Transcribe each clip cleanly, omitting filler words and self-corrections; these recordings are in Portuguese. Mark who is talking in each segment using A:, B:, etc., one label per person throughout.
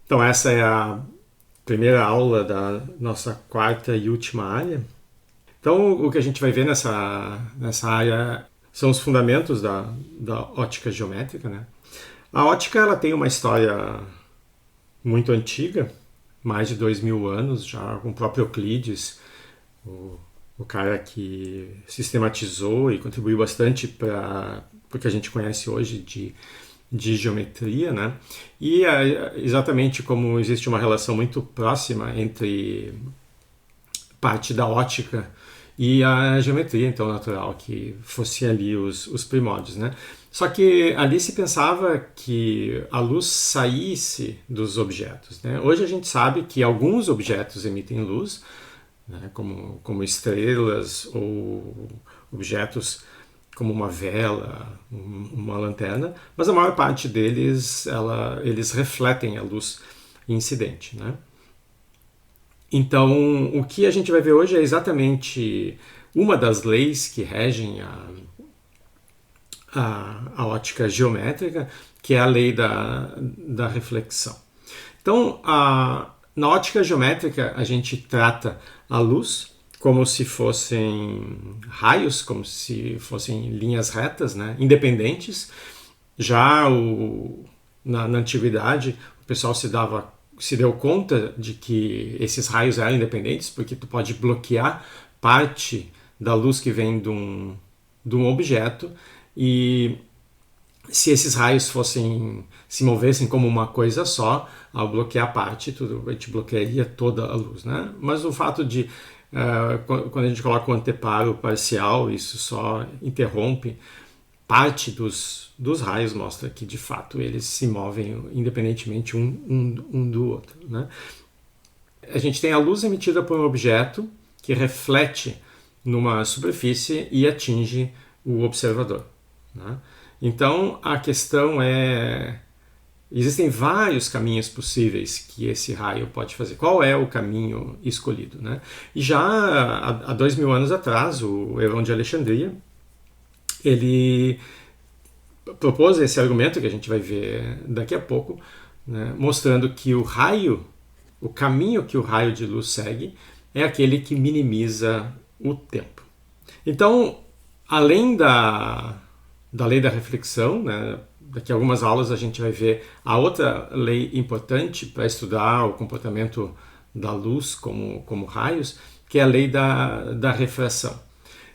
A: Então, essa é a primeira aula da nossa quarta e última área. Então, o que a gente vai ver nessa área são os fundamentos da ótica geométrica, né? A ótica ela tem uma história muito antiga, mais de 2000 anos, já com o próprio Euclides, o cara que sistematizou e contribuiu bastante para o que a gente conhece hoje de geometria, né? E exatamente como existe uma relação muito próxima entre parte da ótica e a geometria, então, natural, que fosse ali os primórdios, né? Só que ali se pensava que a luz saísse dos objetos, né? Hoje a gente sabe que alguns objetos emitem luz, né? Como estrelas ou objetos como uma vela, uma lanterna, mas a maior parte deles, eles refletem a luz incidente, né? Então, o que a gente vai ver hoje é exatamente uma das leis que regem a ótica geométrica, que é a lei da reflexão. Então, na ótica geométrica, a gente trata a luz como se fossem raios, como se fossem linhas retas, né, independentes. Já na antiguidade, o pessoal se deu conta de que esses raios eram independentes, porque tu pode bloquear parte da luz que vem de um objeto, e se esses raios se movessem como uma coisa só, ao bloquear parte, a gente bloquearia toda a luz, né? Mas o fato de quando a gente coloca o anteparo parcial, isso só interrompe parte dos raios, mostra que de fato eles se movem independentemente um do outro, né? A gente tem a luz emitida por um objeto que reflete numa superfície e atinge o observador, né? Então a questão é: existem vários caminhos possíveis que esse raio pode fazer. Qual é o caminho escolhido, né? E já há 2000 anos atrás, o Herón de Alexandria, ele propôs esse argumento que a gente vai ver daqui a pouco, né, mostrando que o caminho que o raio de luz segue é aquele que minimiza o tempo. Então, além da lei da reflexão, né, daqui a algumas aulas a gente vai ver a outra lei importante para estudar o comportamento da luz como raios, que é a lei da refração.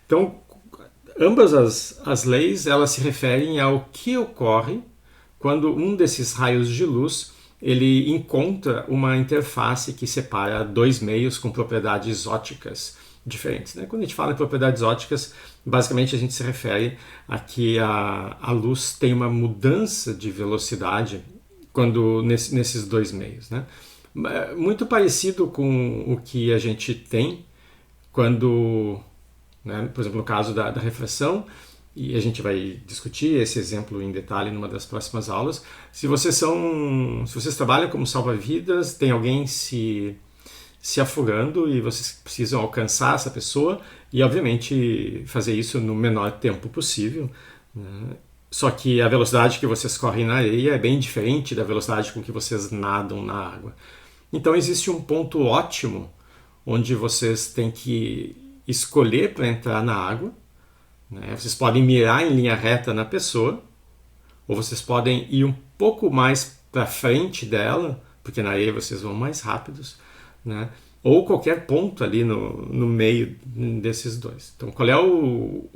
A: Então, ambas as leis elas se referem ao que ocorre quando um desses raios de luz ele encontra uma interface que separa dois meios com propriedades ópticas diferentes, né? Quando a gente fala em propriedades ópticas, basicamente a gente se refere a que a luz tem uma mudança de velocidade quando nesses dois meios, né? Muito parecido com o que a gente tem quando, né, por exemplo, no caso da refração, e a gente vai discutir esse exemplo em detalhe numa das próximas aulas. Se vocês trabalham como salva-vidas, tem alguém se afogando e vocês precisam alcançar essa pessoa e, obviamente, fazer isso no menor tempo possível, né? Só que a velocidade que vocês correm na areia é bem diferente da velocidade com que vocês nadam na água. Então existe um ponto ótimo onde vocês têm que escolher para entrar na água, né? Vocês podem mirar em linha reta na pessoa, ou vocês podem ir um pouco mais para frente dela, porque na areia vocês vão mais rápidos, né? Ou qualquer ponto ali no meio desses dois. Então, qual é o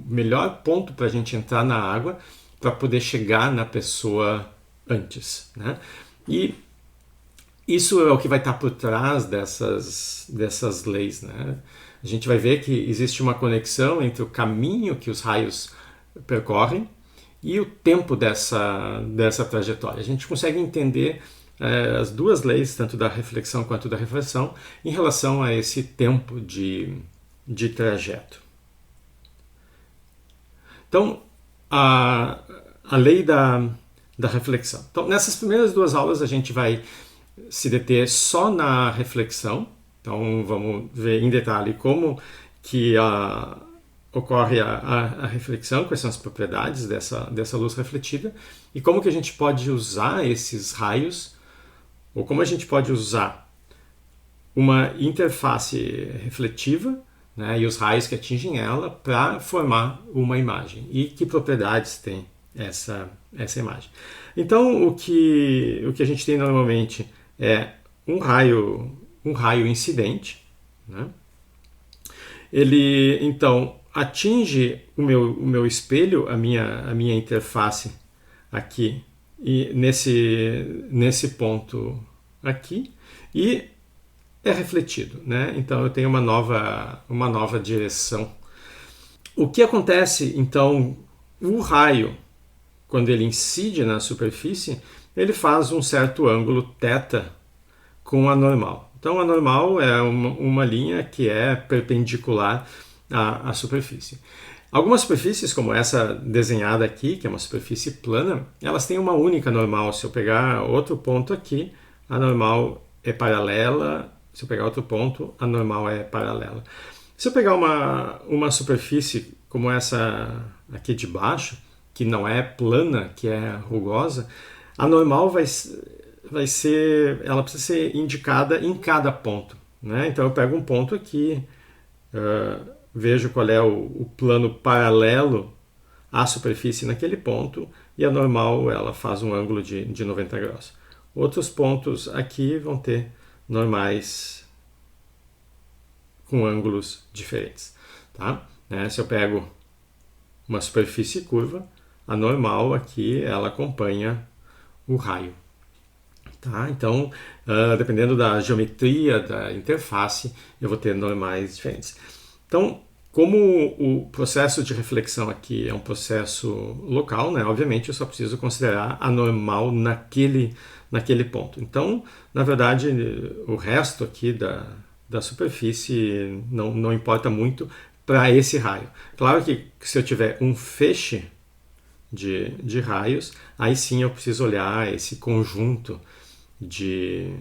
A: melhor ponto para a gente entrar na água para poder chegar na pessoa antes, né? E isso é o que vai estar por trás dessas leis, né? A gente vai ver que existe uma conexão entre o caminho que os raios percorrem e o tempo dessa trajetória. A gente consegue entender as duas leis, tanto da reflexão quanto da refração, em relação a esse tempo de trajeto. Então, a lei da reflexão. Então, nessas primeiras duas aulas a gente vai se deter só na reflexão. Então vamos ver em detalhe como que ocorre a reflexão, quais são as propriedades dessa luz refletida e como que a gente pode usar esses raios ou como a gente pode usar uma interface refletiva, né, e os raios que atingem ela para formar uma imagem. E que propriedades tem essa imagem. Então, o que a gente tem normalmente é um raio incidente, né? Ele, então, atinge o meu espelho, a minha interface aqui, e nesse ponto aqui, e é refletido, né? Então eu tenho uma nova direção. O que acontece, então, o raio, quando ele incide na superfície, ele faz um certo ângulo θ com a normal. Então a normal é uma linha que é perpendicular à superfície. Algumas superfícies, como essa desenhada aqui, que é uma superfície plana, elas têm uma única normal. Se eu pegar outro ponto aqui, a normal é paralela. Se eu pegar outro ponto, a normal é paralela. Se eu pegar uma superfície como essa aqui de baixo, que não é plana, que é rugosa, a normal ela precisa ser indicada em cada ponto, né? Então eu pego um ponto aqui, vejo qual é o plano paralelo à superfície naquele ponto, e a normal ela faz um ângulo de 90 graus. Outros pontos aqui vão ter normais com ângulos diferentes, tá? Se eu pego uma superfície curva, a normal aqui ela acompanha o raio. Tá? Então, dependendo da geometria da interface, eu vou ter normais diferentes. Então, como o processo de reflexão aqui é um processo local, né? Obviamente eu só preciso considerar a normal naquele ponto. Então, na verdade, o resto aqui da superfície não importa muito para esse raio. Claro que se eu tiver um feixe de raios, aí sim eu preciso olhar esse conjunto de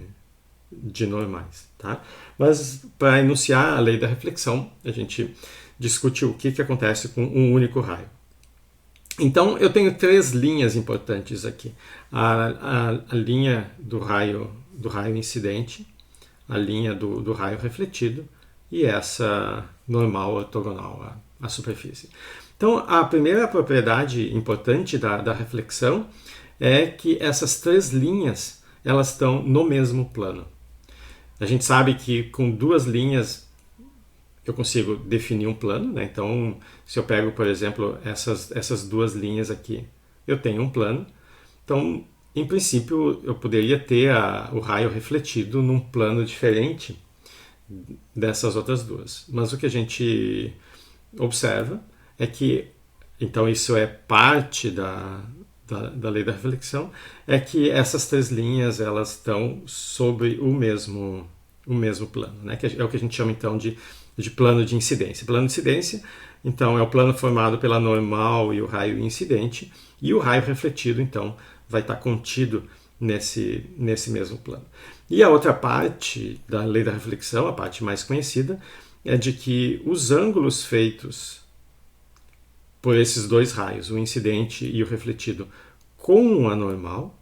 A: normais, tá? Mas para enunciar a lei da reflexão, a gente discute o que acontece com um único raio. Então eu tenho três linhas importantes aqui: a linha do raio incidente, a linha do raio refletido e essa normal ortogonal à superfície. Então a primeira propriedade importante da reflexão é que essas três linhas elas estão no mesmo plano. A gente sabe que com duas linhas eu consigo definir um plano, né? Então, se eu pego, por exemplo, essas duas linhas aqui, eu tenho um plano. Então, em princípio, eu poderia ter o raio refletido num plano diferente dessas outras duas. Mas o que a gente observa é que, então isso é parte da lei da reflexão, é que essas três linhas elas estão sobre o mesmo plano, né? Que é o que a gente chama então de plano de incidência. Plano de incidência, então, é o plano formado pela normal e o raio incidente, e o raio refletido, então, vai estar contido nesse mesmo plano. E a outra parte da lei da reflexão, a parte mais conhecida, é de que os ângulos feitos por esses dois raios, o incidente e o refletido, com a normal,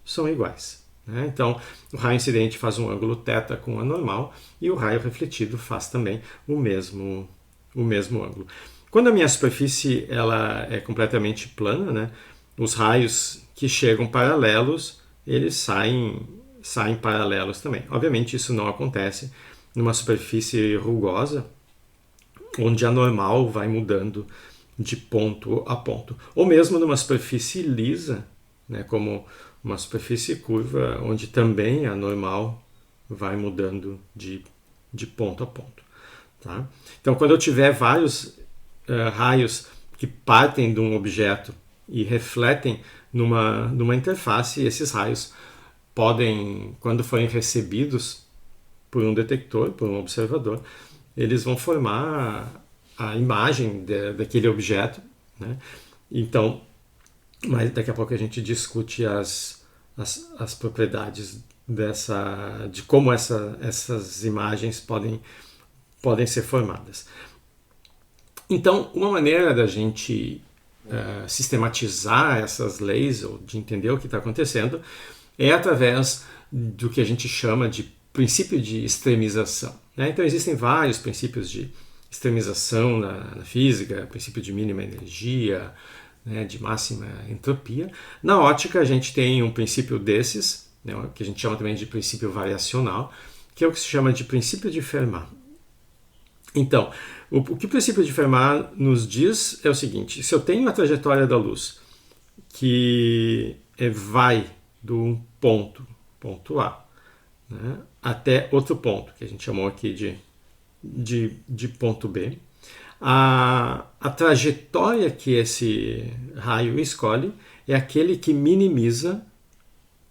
A: são iguais, né? Então, o raio incidente faz um ângulo θ com a normal e o raio refletido faz também o mesmo ângulo. Quando a minha superfície ela é completamente plana, né, os raios que chegam paralelos, eles saem paralelos também. Obviamente, isso não acontece numa superfície rugosa, onde a normal vai mudando de ponto a ponto. Ou mesmo numa superfície lisa, né, como uma superfície curva, onde também a normal vai mudando de ponto a ponto. Tá? Então, quando eu tiver vários raios que partem de um objeto e refletem numa interface, esses raios podem, quando forem recebidos por um detector, por um observador, eles vão formar a imagem daquele objeto, né? Então, mas daqui a pouco a gente discute as propriedades de como essas imagens podem ser formadas. Então, uma maneira da gente sistematizar essas leis, ou de entender o que está acontecendo, é através do que a gente chama de princípio de extremização, né? Então existem vários princípios de extremização na física, princípio de mínima energia, né, de máxima entropia. Na ótica a gente tem um princípio desses, né, que a gente chama também de princípio variacional, que é o que se chama de princípio de Fermat. Então, o que o princípio de Fermat nos diz é o seguinte: se eu tenho uma trajetória da luz que vai do ponto A, né, até outro ponto, que a gente chamou aqui de ponto B, a trajetória que esse raio escolhe é aquele que minimiza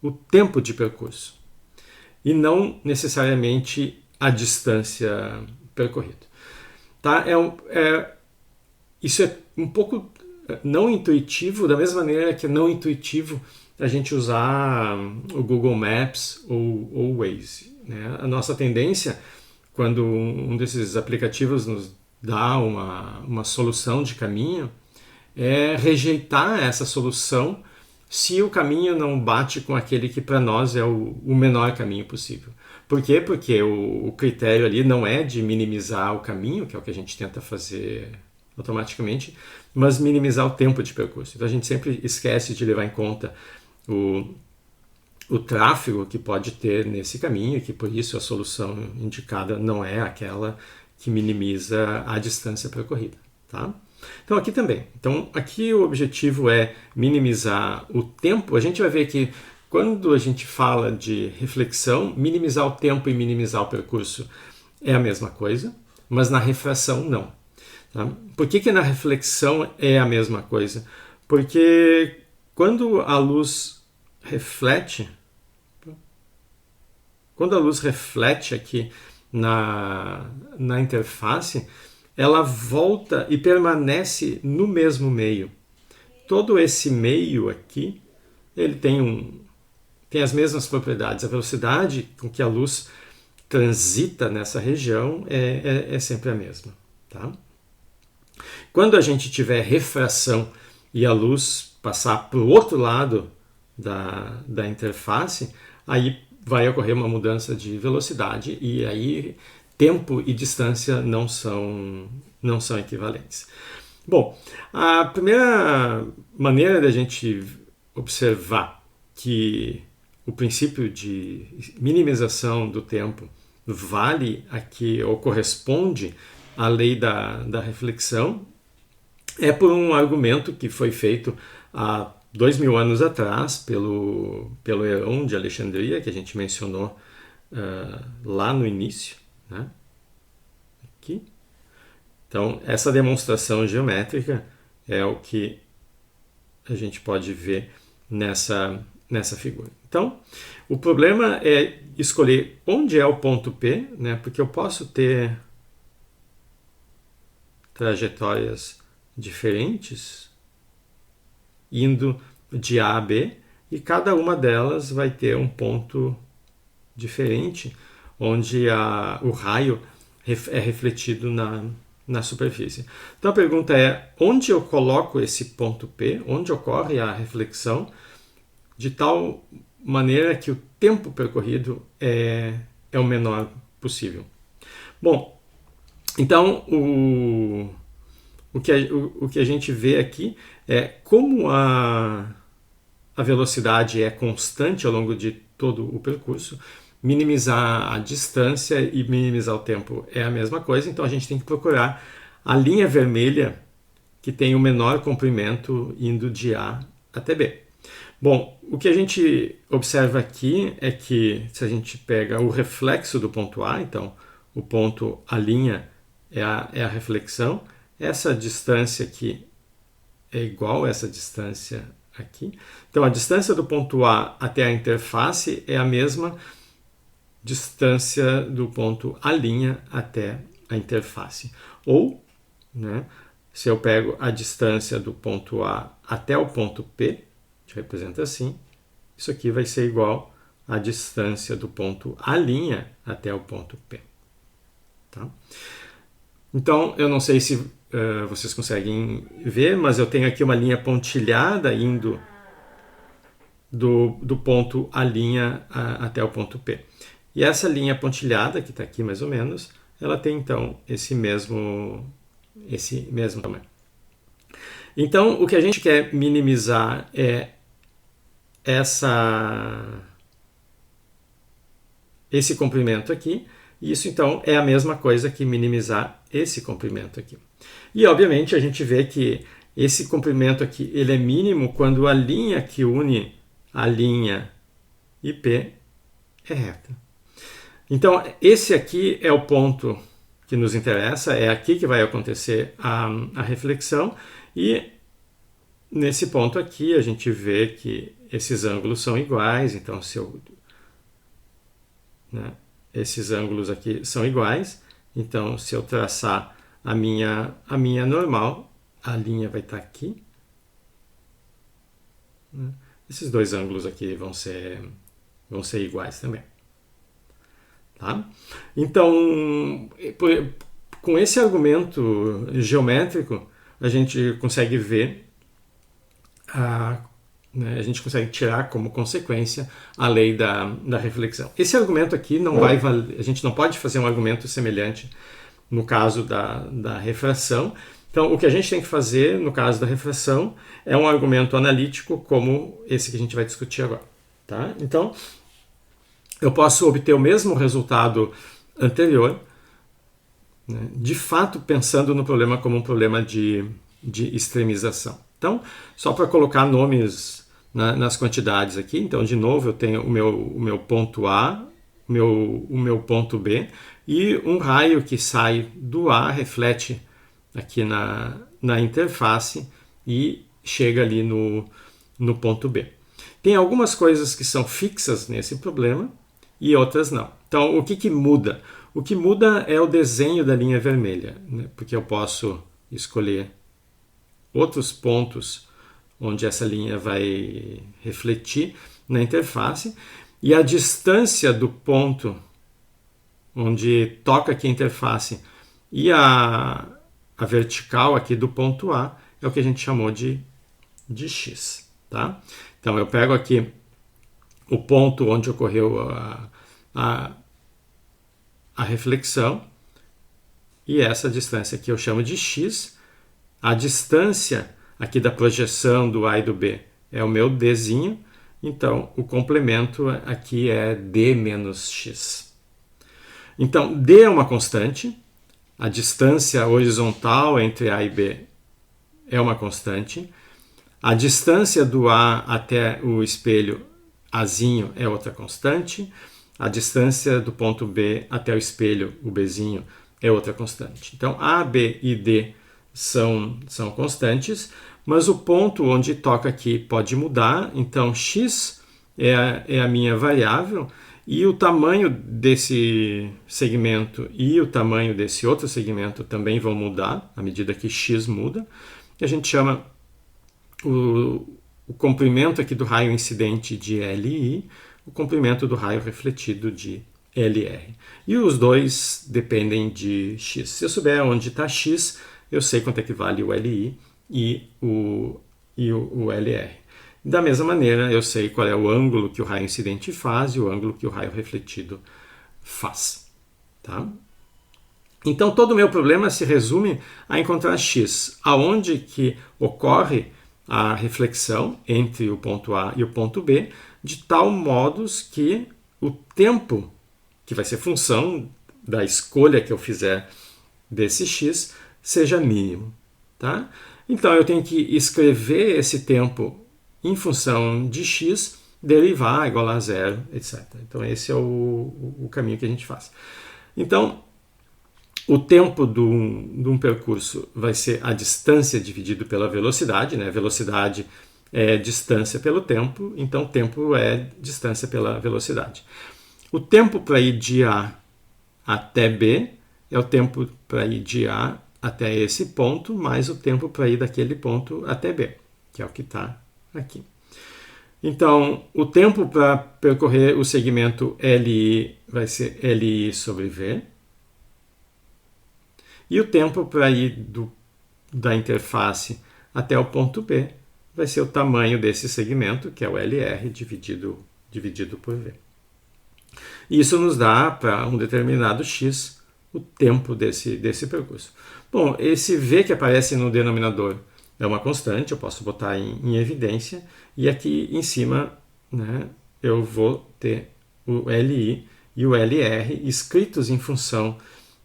A: o tempo de percurso e não necessariamente a distância percorrida. Tá? Isso é um pouco não intuitivo, da mesma maneira que é não intuitivo a gente usar o Google Maps ou o Waze, né? A nossa tendência, quando um desses aplicativos nos dá uma solução de caminho, é rejeitar essa solução se o caminho não bate com aquele que para nós é o menor caminho possível. Por quê? Porque o critério ali não é de minimizar o caminho, que é o que a gente tenta fazer automaticamente, mas minimizar o tempo de percurso. Então a gente sempre esquece de levar em conta o tráfego que pode ter nesse caminho, e que por isso a solução indicada não é aquela que minimiza a distância percorrida. Tá? Então aqui também. Então aqui o objetivo é minimizar o tempo. A gente vai ver que quando a gente fala de reflexão, minimizar o tempo e minimizar o percurso é a mesma coisa, mas na refração não. Tá? Por que na reflexão é a mesma coisa? Porque quando a luz reflete aqui na interface, ela volta e permanece no mesmo meio. Todo esse meio aqui, ele tem as mesmas propriedades. A velocidade com que a luz transita nessa região é sempre a mesma. Tá? Quando a gente tiver refração e a luz passar para o outro lado da interface, aí vai ocorrer uma mudança de velocidade e aí tempo e distância não são equivalentes. Bom, a primeira maneira da gente observar que o princípio de minimização do tempo vale aqui ou corresponde à lei da reflexão é por um argumento que foi feito há 2000 anos atrás pelo Herón de Alexandria, que a gente mencionou lá no início, né? Aqui. Então, essa demonstração geométrica é o que a gente pode ver nessa figura. Então, o problema é escolher onde é o ponto P, né? Porque eu posso ter trajetórias diferentes indo de A a B, e cada uma delas vai ter um ponto diferente onde o raio é refletido na superfície. Então a pergunta é: onde eu coloco esse ponto P, onde ocorre a reflexão, de tal maneira que o tempo percorrido é o menor possível? Bom, então o que a gente vê aqui é como a velocidade é constante ao longo de todo o percurso. Minimizar a distância e minimizar o tempo é a mesma coisa, então a gente tem que procurar a linha vermelha que tem o menor comprimento indo de A até B. Bom, o que a gente observa aqui é que se a gente pega o reflexo do ponto A, então o ponto, a linha é a reflexão, essa distância aqui é igual a essa distância aqui. Então a distância do ponto A até a interface é a mesma distância do ponto A' até a interface. Ou, né, se eu pego a distância do ponto A até o ponto P, a gente representa assim, isso aqui vai ser igual à distância do ponto A' até o ponto P. Tá? Então, eu não sei se vocês conseguem ver, mas eu tenho aqui uma linha pontilhada indo do ponto A' até o ponto P. E essa linha pontilhada, que está aqui mais ou menos, ela tem então esse mesmo tamanho. Então, o que a gente quer minimizar é esse comprimento aqui. E isso então é a mesma coisa que minimizar esse comprimento aqui. E obviamente a gente vê que esse comprimento aqui ele é mínimo quando a linha que une a linha IP é reta. Então esse aqui é o ponto que nos interessa, é aqui que vai acontecer a reflexão, e nesse ponto aqui a gente vê que esses ângulos são iguais, então se eu, né, esses ângulos aqui são iguais, então se eu traçar a minha normal, a linha vai estar aqui, né? Esses dois ângulos aqui vão ser iguais também. Tá? Então, com esse argumento geométrico, a gente consegue ver, né, a gente consegue tirar como consequência a lei da reflexão. Esse argumento aqui não vai valer, a gente não pode fazer um argumento semelhante no caso da refração. Então, o que a gente tem que fazer no caso da refração é um argumento analítico como esse que a gente vai discutir agora. Tá? Então, eu posso obter o mesmo resultado anterior, né, de fato pensando no problema como um problema de extremização. Então, só para colocar nomes nas quantidades aqui, então de novo eu tenho o meu ponto A, o meu ponto B, e um raio que sai do A reflete aqui na interface e chega ali no ponto B. Tem algumas coisas que são fixas nesse problema e outras não. Então, o que muda? O que muda é o desenho da linha vermelha, né? Porque eu posso escolher outros pontos onde essa linha vai refletir na interface, e a distância do ponto onde toca aqui a interface e a vertical aqui do ponto A é o que a gente chamou de x. Tá? Então eu pego aqui o ponto onde ocorreu a reflexão, e essa distância aqui eu chamo de x. A distância aqui da projeção do A e do B é o meu Dzinho, então o complemento aqui é D menos x. Então D é uma constante, a distância horizontal entre A e B é uma constante, a distância do A até o espelho Azinho é outra constante, a distância do ponto B até o espelho, o Bzinho, é outra constante. Então A, B e D são constantes, mas o ponto onde toca aqui pode mudar, então x é a minha variável, e o tamanho desse segmento e o tamanho desse outro segmento também vão mudar à medida que x muda. A gente chama o comprimento aqui do raio incidente de LI, o comprimento do raio refletido de LR. E os dois dependem de x. Se eu souber onde está x, eu sei quanto é que vale o LI e o LR. Da mesma maneira, eu sei qual é o ângulo que o raio incidente faz e o ângulo que o raio refletido faz. Tá? Então, todo o meu problema se resume a encontrar x, aonde que ocorre a reflexão entre o ponto A e o ponto B, de tal modo que o tempo, que vai ser função da escolha que eu fizer desse x, seja mínimo. Tá? Então, eu tenho que escrever esse tempo em função de x, derivar igual a zero, etc. Então, esse é o caminho que a gente faz. Então, o tempo de um percurso vai ser a distância dividido pela velocidade, né? Velocidade é distância pelo tempo, então tempo é distância pela velocidade. O tempo para ir de A até B é o tempo para ir de A até esse ponto, mais o tempo para ir daquele ponto até B, que é o que está aqui. Então, o tempo para percorrer o segmento LI vai ser LI sobre V. E o tempo para ir da interface até o ponto B vai ser o tamanho desse segmento, que é o LR dividido por V. Isso nos dá, para um determinado x, o tempo desse percurso. Bom, esse V que aparece no denominador é uma constante, eu posso botar em evidência, e aqui em cima, né, eu vou ter o LI e o LR escritos em função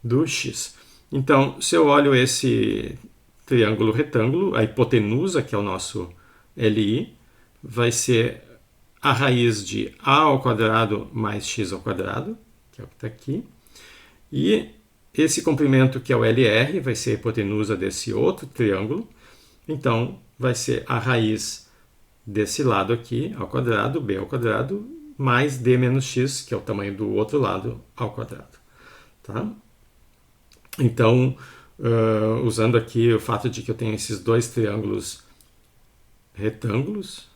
A: do x. Então, se eu olho esse triângulo retângulo, a hipotenusa, que é o nosso LI, vai ser a raiz de a ao quadrado mais x ao quadrado, que é o que está aqui, e esse comprimento, que é o LR, vai ser a hipotenusa desse outro triângulo, então vai ser a raiz desse lado aqui ao quadrado, b ao quadrado, mais d menos x, que é o tamanho do outro lado, ao quadrado. Tá? Então, usando aqui o fato de que eu tenho esses dois triângulos retângulos,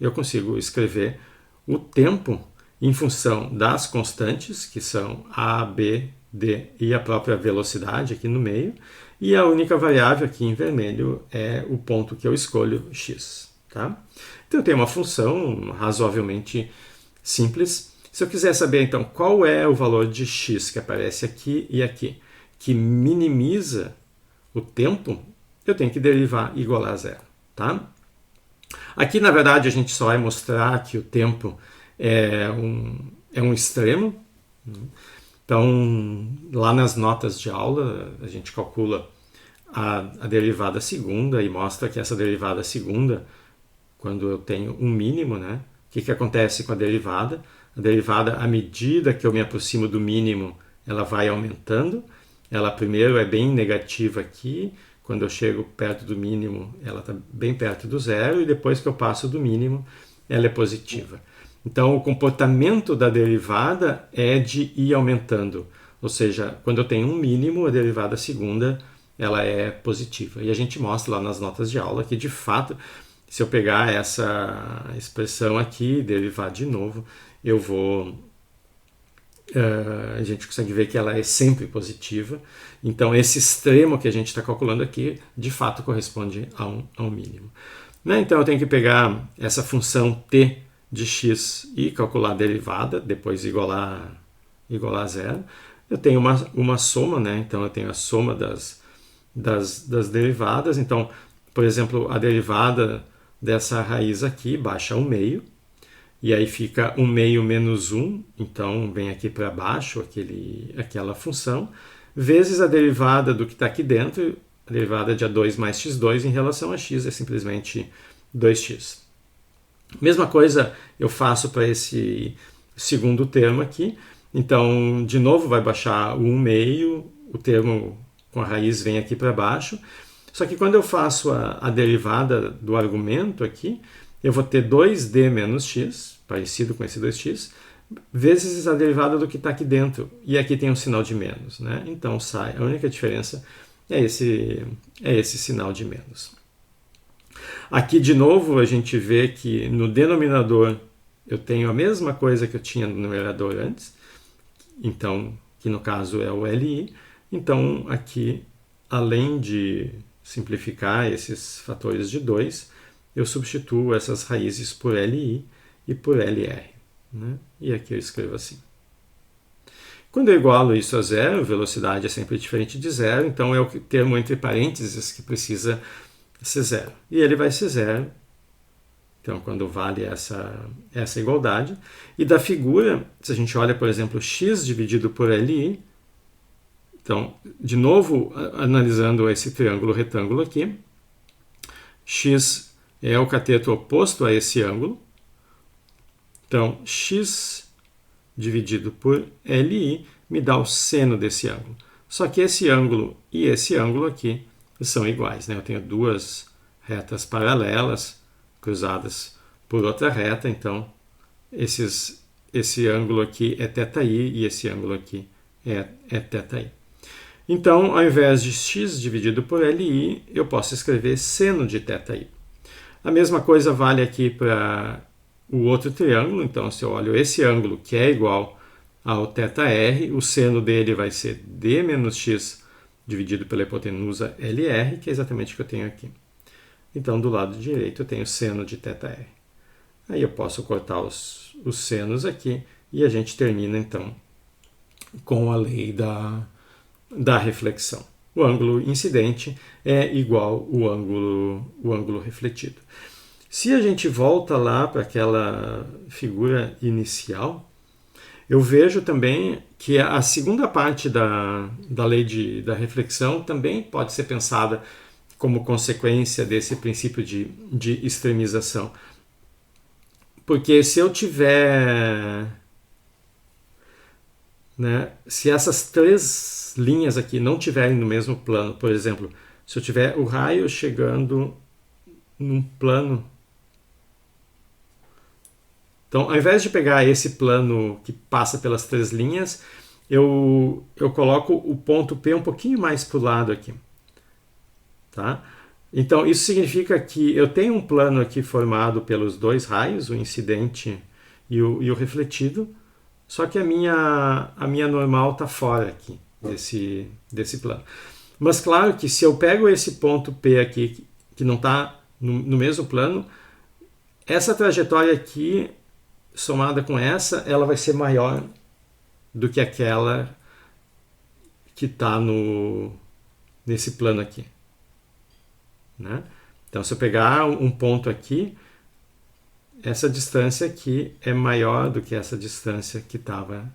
A: eu consigo escrever o tempo em função das constantes, que são a, b, d e a própria velocidade aqui no meio, e a única variável aqui em vermelho é o ponto que eu escolho, x. Tá? Então eu tenho uma função razoavelmente simples. Se eu quiser saber então qual é o valor de x que aparece aqui e aqui, que minimiza o tempo, eu tenho que derivar igual a zero. Tá? Aqui, na verdade, a gente só vai mostrar que o tempo é um extremo. Então, lá nas notas de aula, a gente calcula a derivada segunda e mostra que essa derivada segunda, quando eu tenho um mínimo, né? O que acontece com a derivada? A derivada, à medida que eu me aproximo do mínimo, ela vai aumentando. Ela primeiro é bem negativa aqui, quando eu chego perto do mínimo, ela está bem perto do zero, e depois que eu passo do mínimo, ela é positiva. Então, o comportamento da derivada é de ir aumentando. Ou seja, quando eu tenho um mínimo, a derivada segunda ela é positiva. E a gente mostra lá nas notas de aula que, de fato, se eu pegar essa expressão aqui e derivar de novo, eu vou... a gente consegue ver que ela é sempre positiva. Então, esse extremo que a gente está calculando aqui, de fato, corresponde a um mínimo. Né? Então, eu tenho que pegar essa função t de x e calcular a derivada, depois igualar a zero. Eu tenho uma soma, né? Então eu tenho a soma das derivadas. Então, por exemplo, a derivada dessa raiz aqui baixa ao meio, e aí fica 1 meio menos 1, então vem aqui para baixo aquela função, vezes a derivada do que está aqui dentro, a derivada de a2 mais x2 em relação a x é simplesmente 2x. Mesma coisa eu faço para esse segundo termo aqui. Então, de novo, vai baixar o 1 meio, o termo com a raiz vem aqui para baixo. Só que quando eu faço a derivada do argumento aqui, eu vou ter 2d menos x, parecido com esse 2x, vezes a derivada do que está aqui dentro. E aqui tem um sinal de menos. Né? Então, sai. A única diferença é esse sinal de menos. Aqui, de novo, a gente vê que no denominador eu tenho a mesma coisa que eu tinha no numerador antes, então, que no caso é o LI. Então, aqui, além de simplificar esses fatores de 2, eu substituo essas raízes por LI e por LR. Né? E aqui eu escrevo assim. Quando eu igualo isso a zero, velocidade é sempre diferente de zero, então é o termo entre parênteses que precisa ser zero. E ele vai ser zero, então quando vale essa igualdade. E da figura, se a gente olha, por exemplo, x dividido por LI, então, de novo, analisando esse triângulo retângulo aqui, x é o cateto oposto a esse ângulo. Então, x dividido por LI me dá o seno desse ângulo. Só que esse ângulo e esse ângulo aqui são iguais. Né? Eu tenho duas retas paralelas cruzadas por outra reta, então esse ângulo aqui é θi e esse ângulo aqui é θi. Então, ao invés de x dividido por LI, eu posso escrever seno de θi. A mesma coisa vale aqui para o outro triângulo. Então, se eu olho esse ângulo que é igual ao θr, o seno dele vai ser d menos x dividido pela hipotenusa LR, que é exatamente o que eu tenho aqui. Então, do lado direito eu tenho seno de θr. Aí eu posso cortar os senos aqui e a gente termina, então, com a lei da reflexão. O ângulo incidente é igual o ângulo refletido. Se a gente volta lá para aquela figura inicial, eu vejo também que a segunda parte da lei da reflexão também pode ser pensada como consequência desse princípio de extremização. Porque se eu tiver... né, se essas três linhas aqui não estiverem no mesmo plano, por exemplo, se eu tiver o raio chegando num plano... Então, ao invés de pegar esse plano que passa pelas três linhas, eu coloco o ponto P um pouquinho mais para o lado aqui. Tá? Então, isso significa que eu tenho um plano aqui formado pelos dois raios, o incidente e o refletido, só que a minha normal está fora aqui desse plano. Mas claro que se eu pego esse ponto P aqui, que não está no mesmo plano, essa trajetória aqui, somada com essa, ela vai ser maior do que aquela que está nesse plano aqui. Né? Então, se eu pegar um ponto aqui, essa distância aqui é maior do que essa distância que estava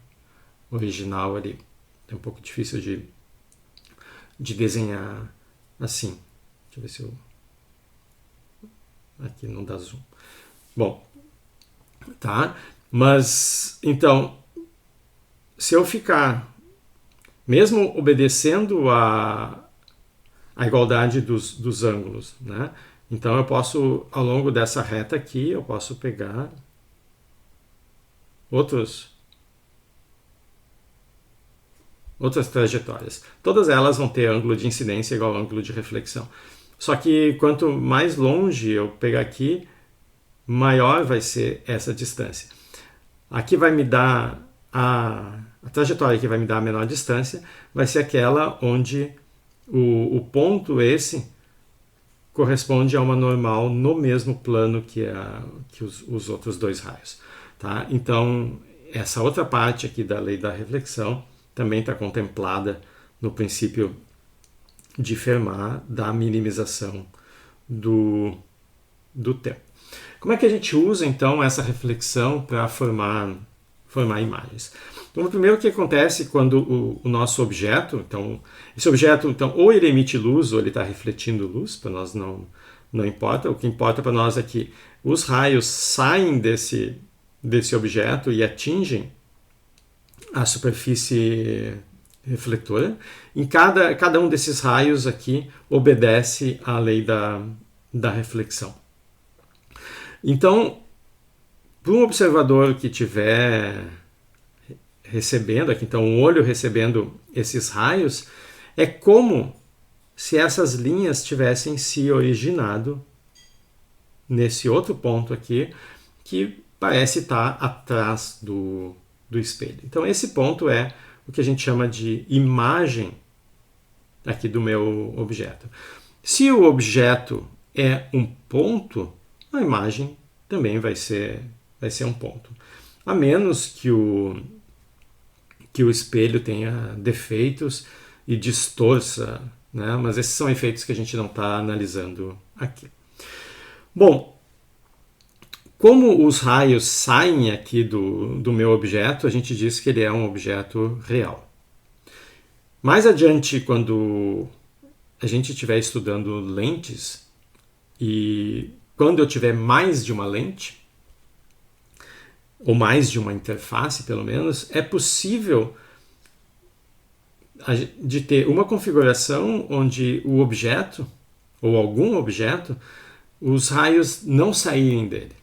A: original ali. É um pouco difícil de desenhar assim. Deixa eu ver se eu... Aqui não dá zoom. Bom, tá? Mas, então, se eu ficar, mesmo obedecendo a igualdade dos ângulos, né? Então eu posso, ao longo dessa reta aqui, eu posso pegar outras trajetórias. Todas elas vão ter ângulo de incidência igual ao ângulo de reflexão. Só que quanto mais longe eu pegar aqui, maior vai ser essa distância. Aqui vai me dar a trajetória que vai me dar a menor distância, vai ser aquela onde o ponto esse corresponde a uma normal no mesmo plano que os outros dois raios. Tá? Então, essa outra parte aqui da lei da reflexão também está contemplada no princípio de Fermat da minimização do tempo. Como é que a gente usa, então, essa reflexão para formar imagens? Então, o primeiro que acontece quando o nosso objeto, então, esse objeto, então, ou ele emite luz ou ele está refletindo luz, para nós não importa. O que importa para nós é que os raios saem desse objeto e atingem a superfície refletora. Em cada um desses raios aqui obedece à lei da reflexão. Então, para um observador que estiver recebendo aqui, então um olho recebendo esses raios, é como se essas linhas tivessem se originado nesse outro ponto aqui, que parece estar atrás do espelho. Então esse ponto é o que a gente chama de imagem aqui do meu objeto. Se o objeto é um ponto, a imagem também vai ser um ponto. A menos que o espelho tenha defeitos e distorça, né? Mas esses são efeitos que a gente não está analisando aqui. Bom, como os raios saem aqui do meu objeto, a gente diz que ele é um objeto real. Mais adiante, quando a gente estiver estudando lentes, e quando eu tiver mais de uma lente, ou mais de uma interface, pelo menos, é possível de ter uma configuração onde o objeto, ou algum objeto, os raios não saírem dele.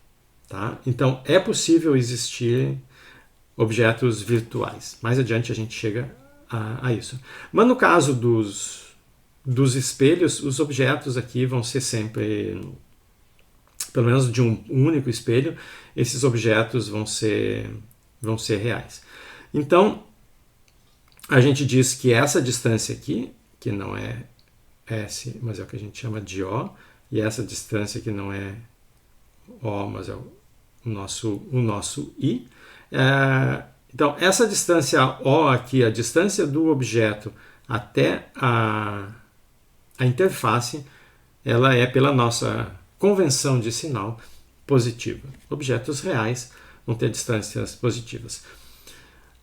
A: Tá? Então, é possível existir objetos virtuais. Mais adiante a gente chega a isso. Mas no caso dos espelhos, os objetos aqui vão ser sempre, pelo menos de um único espelho, esses objetos vão ser reais. Então, a gente diz que essa distância aqui, que não é S, mas é o que a gente chama de O, e essa distância aqui não é O, mas é o nosso I. Então, essa distância O aqui, a distância do objeto até a interface, ela é, pela nossa convenção de sinal, positiva. Objetos reais vão ter distâncias positivas.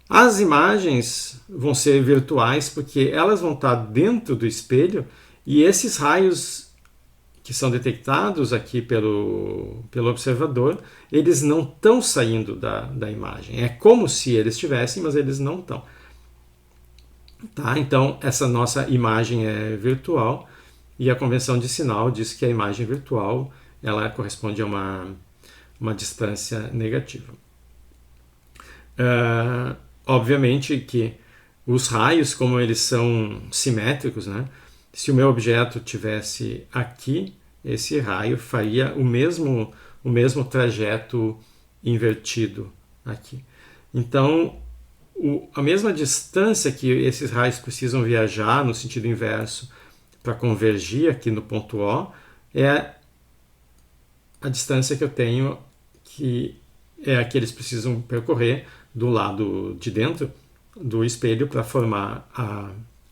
A: As imagens vão ser virtuais porque elas vão estar dentro do espelho e esses raios que são detectados aqui pelo observador, eles não estão saindo da imagem. É como se eles estivessem, mas eles não estão. Tá? Então, essa nossa imagem é virtual e a convenção de sinal diz que a imagem virtual ela corresponde a uma distância negativa. Obviamente que os raios, como eles são simétricos, né? Se o meu objeto tivesse aqui, esse raio faria o mesmo trajeto invertido aqui. Então, a mesma distância que esses raios precisam viajar no sentido inverso para convergir aqui no ponto O é a distância que eu tenho, que é a que eles precisam percorrer do lado de dentro do espelho para formar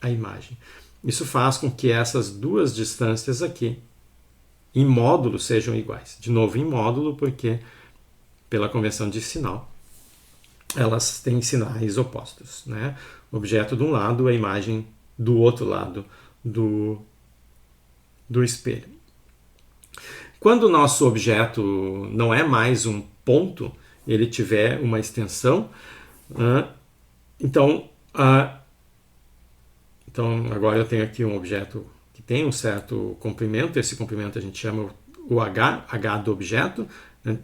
A: a imagem. Isso faz com que essas duas distâncias aqui, em módulo, sejam iguais. De novo, em módulo, porque pela convenção de sinal, elas têm sinais opostos, né? O objeto de um lado, a imagem do outro lado do espelho. Quando o nosso objeto não é mais um ponto, ele tiver uma extensão, então agora eu tenho aqui um objeto que tem um certo comprimento, esse comprimento a gente chama o H do objeto.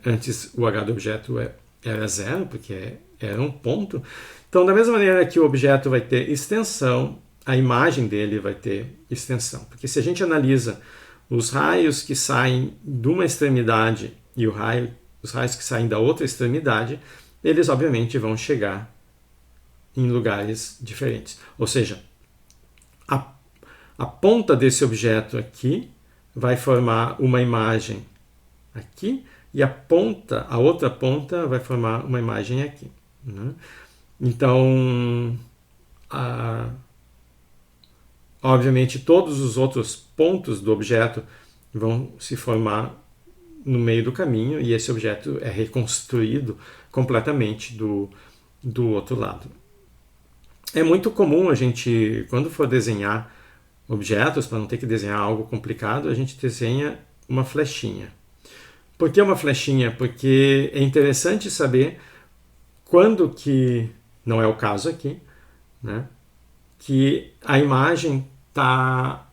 A: Antes o H do objeto era zero, porque era um ponto. Então, da mesma maneira que o objeto vai ter extensão, a imagem dele vai ter extensão. Porque se a gente analisa os raios que saem de uma extremidade e os raios que saem da outra extremidade, eles obviamente vão chegar em lugares diferentes. Ou seja, a ponta desse objeto aqui vai formar uma imagem aqui e a outra ponta vai formar uma imagem aqui, né? Então, obviamente, todos os outros pontos do objeto vão se formar no meio do caminho e esse objeto é reconstruído completamente do outro lado. É muito comum a gente, quando for desenhar objetos, para não ter que desenhar algo complicado, a gente desenha uma flechinha. Por que uma flechinha? Porque é interessante saber quando que, não é o caso aqui, né, que a imagem está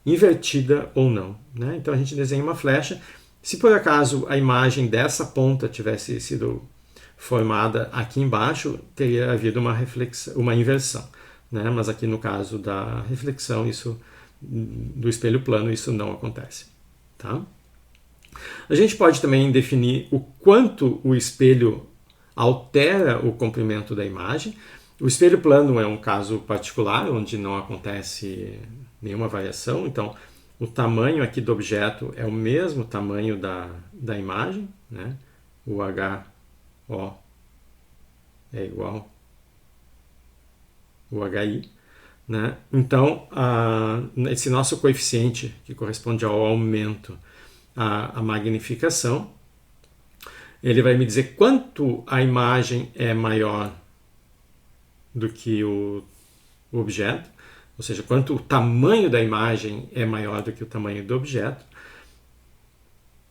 A: invertida ou não, né? Então a gente desenha uma flecha. Se por acaso a imagem dessa ponta tivesse sido formada aqui embaixo, teria havido uma inversão, né? Mas aqui no caso da reflexão, do espelho plano, isso não acontece, tá? A gente pode também definir o quanto o espelho altera o comprimento da imagem. O espelho plano é um caso particular, onde não acontece nenhuma variação. Então, o tamanho aqui do objeto é o mesmo tamanho da imagem, né? O HO é igual ao HI, né? Então, esse nosso coeficiente, que corresponde ao aumento, a magnificação, ele vai me dizer quanto a imagem é maior do que o objeto, ou seja, quanto o tamanho da imagem é maior do que o tamanho do objeto.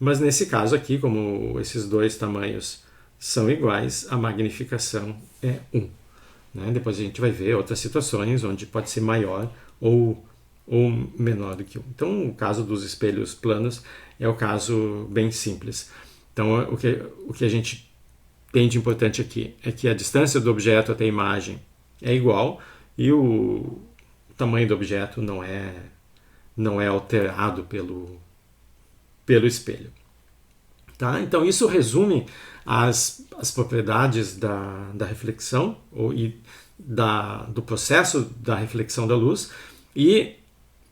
A: Mas nesse caso aqui, como esses dois tamanhos são iguais, a magnificação é 1. Né? Depois a gente vai ver outras situações onde pode ser maior ou menor do que 1. Então, o caso dos espelhos planos é o caso bem simples. Então, o que a gente tem de importante aqui é que a distância do objeto até a imagem é igual e o tamanho do objeto não é alterado pelo espelho. Tá? Então, isso resume as propriedades da reflexão do processo da reflexão da luz. E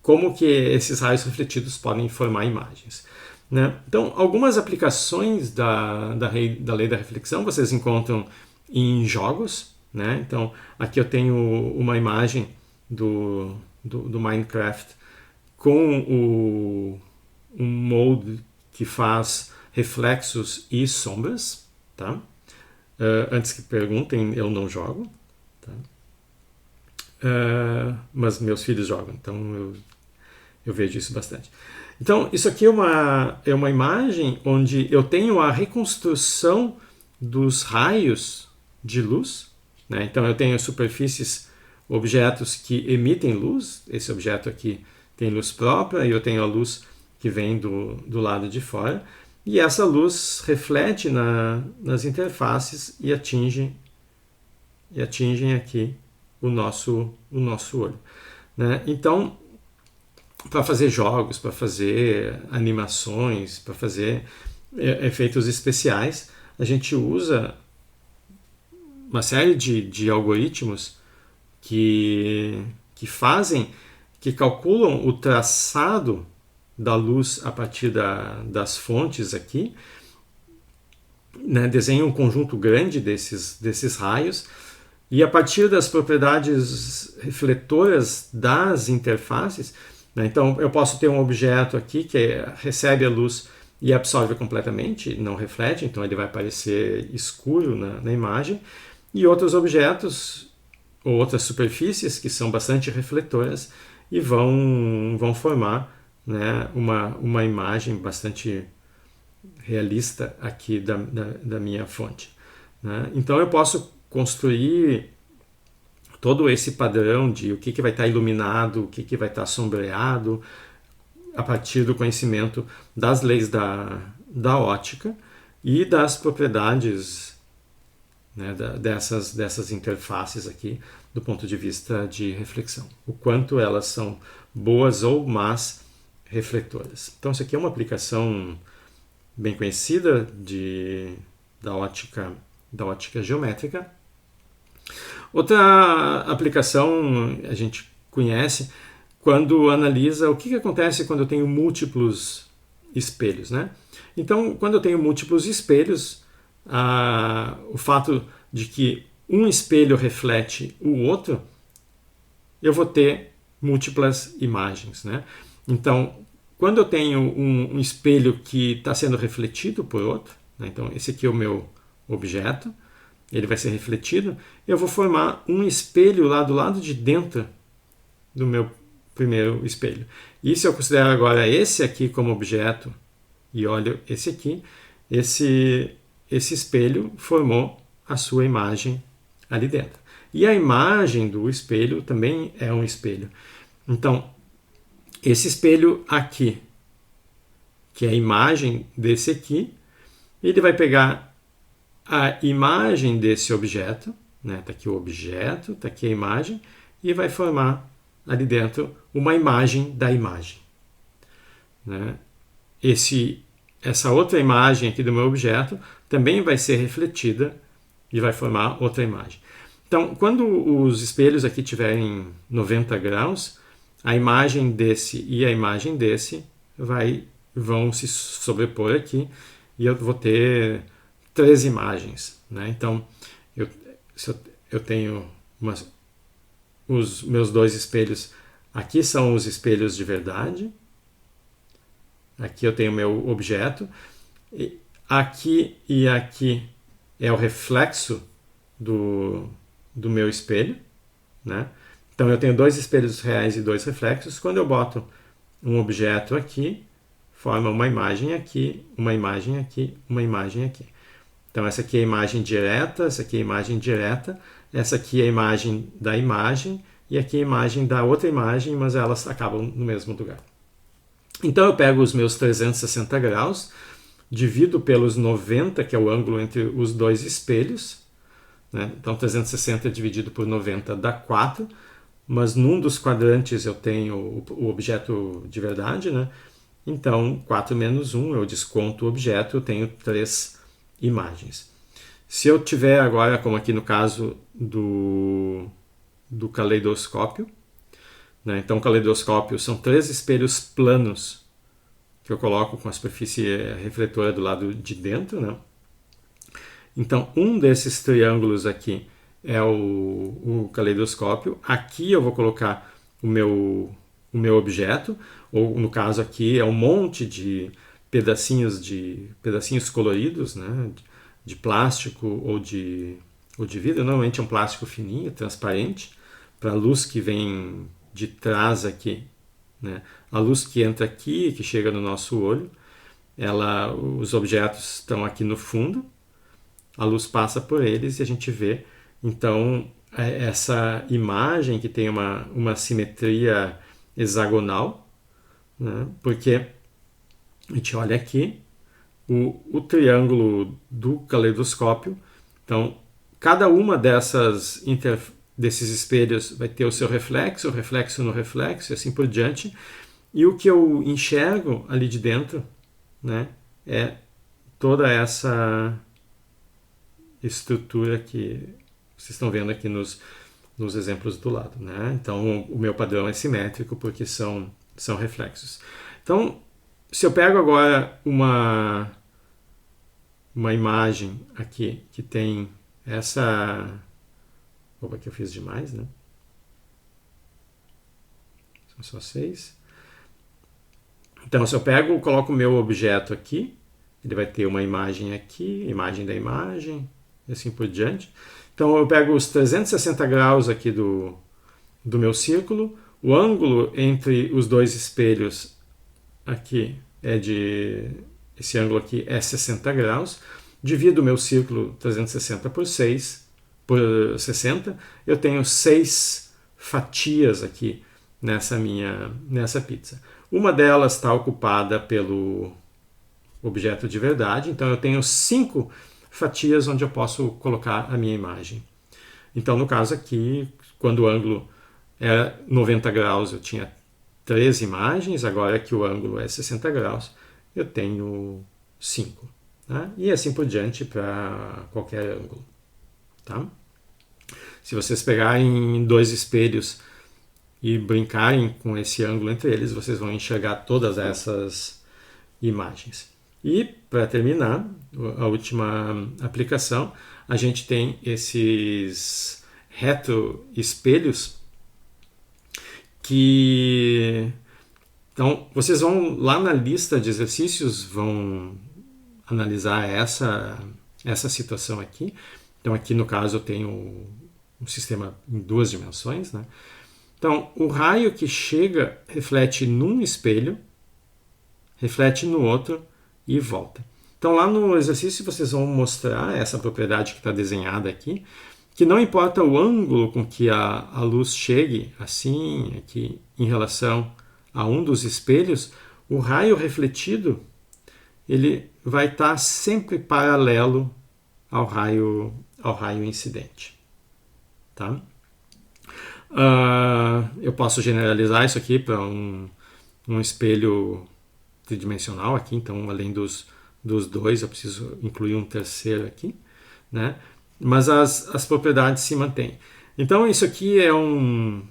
A: como que esses raios refletidos podem formar imagens. Né? Então, algumas aplicações da lei da reflexão vocês encontram em jogos. Né? Então, aqui eu tenho uma imagem do Minecraft com um mode que faz reflexos e sombras. Tá? Antes que perguntem, eu não jogo. Tá? Mas meus filhos jogam, então eu vejo isso bastante. Então, isso aqui é uma imagem onde eu tenho a reconstrução dos raios de luz. Né? Então, eu tenho superfícies, objetos que emitem luz. Esse objeto aqui tem luz própria e eu tenho a luz que vem do lado de fora. E essa luz reflete nas interfaces e atingem aqui o nosso olho. Né? Então, para fazer jogos, para fazer animações, para fazer efeitos especiais, a gente usa uma série de algoritmos que calculam o traçado da luz a partir das fontes aqui, né? Desenham um conjunto grande desses raios, e a partir das propriedades refletoras das interfaces, né? Então eu posso ter um objeto aqui que recebe a luz e absorve completamente, não reflete, então ele vai parecer escuro na imagem, e outros objetos ou outras superfícies que são bastante refletoras e vão formar, né, uma imagem bastante realista aqui da minha fonte. Né? Então eu posso construir todo esse padrão de o que vai estar iluminado, o que vai estar sombreado, a partir do conhecimento das leis da ótica e das propriedades, né, dessas interfaces aqui do ponto de vista de reflexão. O quanto elas são boas ou más refletoras. Então isso aqui é uma aplicação bem conhecida da ótica geométrica. Outra aplicação a gente conhece quando analisa o que acontece quando eu tenho múltiplos espelhos. Né? Então, quando eu tenho múltiplos espelhos, o fato de que um espelho reflete o outro, eu vou ter múltiplas imagens. Né? Então, quando eu tenho um espelho que está sendo refletido por outro, né? Então esse aqui é o meu objeto, ele vai ser refletido, eu vou formar um espelho lá do lado de dentro do meu primeiro espelho. E se eu considero agora esse aqui como objeto e olho esse aqui, esse espelho formou a sua imagem ali dentro. E a imagem do espelho também é um espelho. Então, esse espelho aqui, que é a imagem desse aqui, ele vai pegar a imagem desse objeto, né? Tá aqui o objeto, tá aqui a imagem, e vai formar ali dentro uma imagem da imagem. Né? Essa outra imagem aqui do meu objeto também vai ser refletida e vai formar outra imagem. Então, quando os espelhos aqui tiverem 90 graus, a imagem desse e a imagem desse vão se sobrepor aqui e eu vou ter 3 imagens. Né? Então, eu tenho os meus 2 espelhos. Aqui são os espelhos de verdade. Aqui eu tenho o meu objeto. Aqui e aqui é o reflexo do meu espelho. Né? Então eu tenho 2 espelhos reais e 2 reflexos. Quando eu boto um objeto aqui, forma uma imagem aqui, uma imagem aqui, uma imagem aqui. Então essa aqui é a imagem direta, essa aqui é a imagem direta, essa aqui é a imagem da imagem e aqui é a imagem da outra imagem, mas elas acabam no mesmo lugar. Então eu pego os meus 360 graus, divido pelos 90, que é o ângulo entre os 2 espelhos. Né? Então 360 dividido por 90 dá 4, mas num dos quadrantes eu tenho o objeto de verdade. Né? Então 4 menos 1, eu desconto o objeto, eu tenho 3 imagens. Se eu tiver agora, como aqui no caso do caleidoscópio, né? Então o caleidoscópio são 3 espelhos planos que eu coloco com a superfície refletora do lado de dentro, né? Então um desses triângulos aqui é o caleidoscópio. Aqui eu vou colocar o meu objeto, ou no caso aqui é um monte de pedacinhos coloridos, né? De plástico ou de vidro. Normalmente é um plástico fininho, transparente, para a luz que vem de trás aqui, né? A luz que entra aqui, que chega no nosso olho, os objetos estão aqui no fundo, a luz passa por eles e a gente vê, então, essa imagem que tem uma simetria hexagonal, né? Porque a gente olha aqui o triângulo do caleidoscópio. Então, cada uma desses espelhos vai ter o seu reflexo, o reflexo no reflexo e assim por diante. E o que eu enxergo ali de dentro, né, é toda essa estrutura que vocês estão vendo aqui nos exemplos do lado, né? Então, o meu padrão é simétrico porque são reflexos. Então, se eu pego agora uma imagem aqui que tem essa... Opa, que eu fiz demais, né? São só 6. Então, se eu coloco o meu objeto aqui, ele vai ter uma imagem aqui, imagem da imagem, e assim por diante. Então, eu pego os 360 graus aqui do meu círculo, o ângulo entre os dois espelhos aqui esse ângulo aqui é 60 graus, divido o meu círculo 360 por 60, eu tenho 6 fatias aqui nessa pizza. Uma delas está ocupada pelo objeto de verdade, então eu tenho 5 fatias onde eu posso colocar a minha imagem. Então, no caso aqui, quando o ângulo era 90 graus, eu tinha 3 imagens, agora que o ângulo é 60 graus, eu tenho 5. Tá? E assim por diante para qualquer ângulo. Tá? Se vocês pegarem 2 espelhos e brincarem com esse ângulo entre eles, vocês vão enxergar todas essas imagens. E, para terminar, a última aplicação, a gente tem esses retroespelhos que... Então, vocês vão lá na lista de exercícios, vão analisar essa situação aqui. Então, aqui no caso eu tenho um sistema em 2 dimensões, né? Então, o raio que chega reflete num espelho, reflete no outro e volta. Então, lá no exercício vocês vão mostrar essa propriedade que está desenhada aqui, que não importa o ângulo com que a luz chegue, assim, aqui, em relação a um dos espelhos, o raio refletido ele vai estar sempre paralelo ao raio incidente. Tá? Eu posso generalizar isso aqui para um espelho tridimensional aqui, então além dos 2 eu preciso incluir um terceiro aqui, né? Mas as propriedades se mantêm. Então isso aqui é um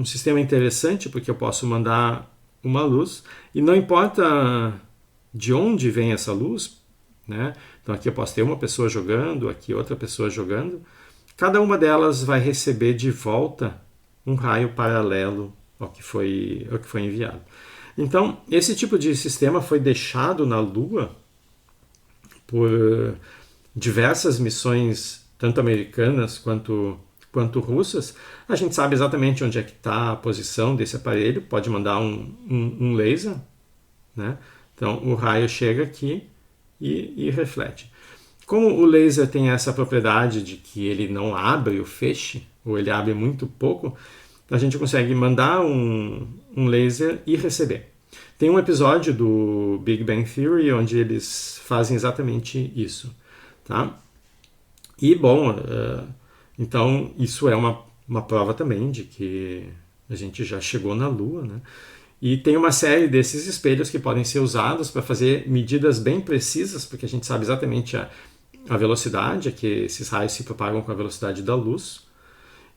A: sistema interessante porque eu posso mandar uma luz e não importa de onde vem essa luz, né? Então aqui eu posso ter uma pessoa jogando, aqui outra pessoa jogando. Cada uma delas vai receber de volta um raio paralelo ao que foi enviado. Então, esse tipo de sistema foi deixado na Lua por diversas missões, tanto americanas quanto russas. A gente sabe exatamente onde é que está a posição desse aparelho, pode mandar um laser, né? Então, o raio chega aqui e reflete. Como o laser tem essa propriedade de que ele não abre o feixe, ou ele abre muito pouco, a gente consegue mandar um laser e receber. Tem um episódio do Big Bang Theory onde eles fazem exatamente isso. Tá? E, bom, então isso é uma prova também de que a gente já chegou na Lua, né? E tem uma série desses espelhos que podem ser usados para fazer medidas bem precisas, porque a gente sabe exatamente a velocidade, que esses raios se propagam com a velocidade da luz.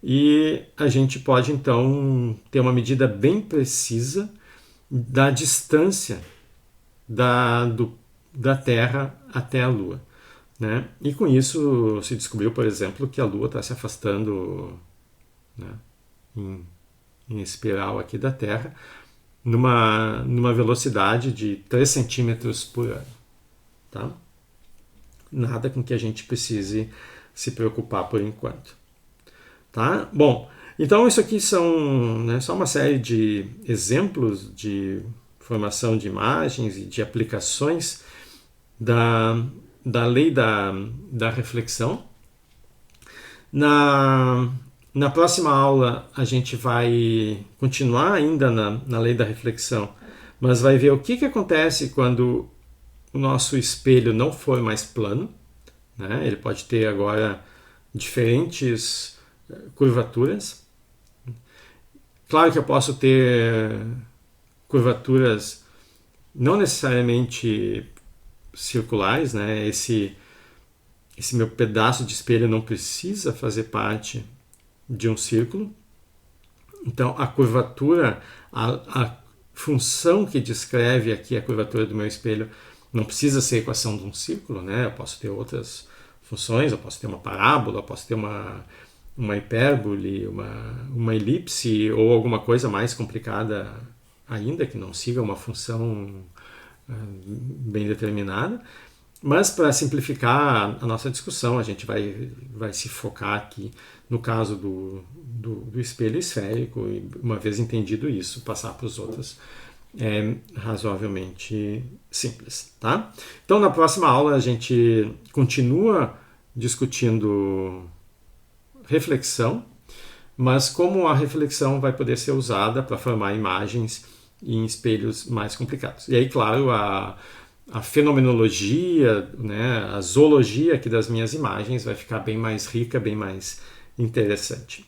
A: e a gente pode então ter uma medida bem precisa da distância da Terra até a Lua, né? E com isso se descobriu, por exemplo, que a Lua está se afastando, né, em espiral aqui da Terra, numa velocidade de 3 centímetros por ano. Tá? Nada com que a gente precise se preocupar por enquanto. Tá? Bom, então isso aqui são, né, só uma série de exemplos de formação de imagens e de aplicações da lei da reflexão. Na próxima aula a gente vai continuar ainda na lei da reflexão, mas vai ver o que acontece quando o nosso espelho não for mais plano, né? Ele pode ter agora diferentes curvaturas. Claro que eu posso ter curvaturas não necessariamente circulares, né? Esse meu pedaço de espelho não precisa fazer parte de um círculo. Então, a curvatura, a função que descreve aqui a curvatura do meu espelho não precisa ser a equação de um círculo, né? Eu posso ter outras funções, eu posso ter uma parábola, eu posso ter uma hipérbole, uma elipse ou alguma coisa mais complicada ainda, que não siga uma função bem determinada. Mas para simplificar a nossa discussão, a gente vai se focar aqui no caso do espelho esférico e, uma vez entendido isso, passar para os outros é razoavelmente simples. Tá? Então, na próxima aula, a gente continua discutindo reflexão, mas como a reflexão vai poder ser usada para formar imagens em espelhos mais complicados. E aí, claro, a fenomenologia, né, a zoologia aqui das minhas imagens vai ficar bem mais rica, bem mais interessante.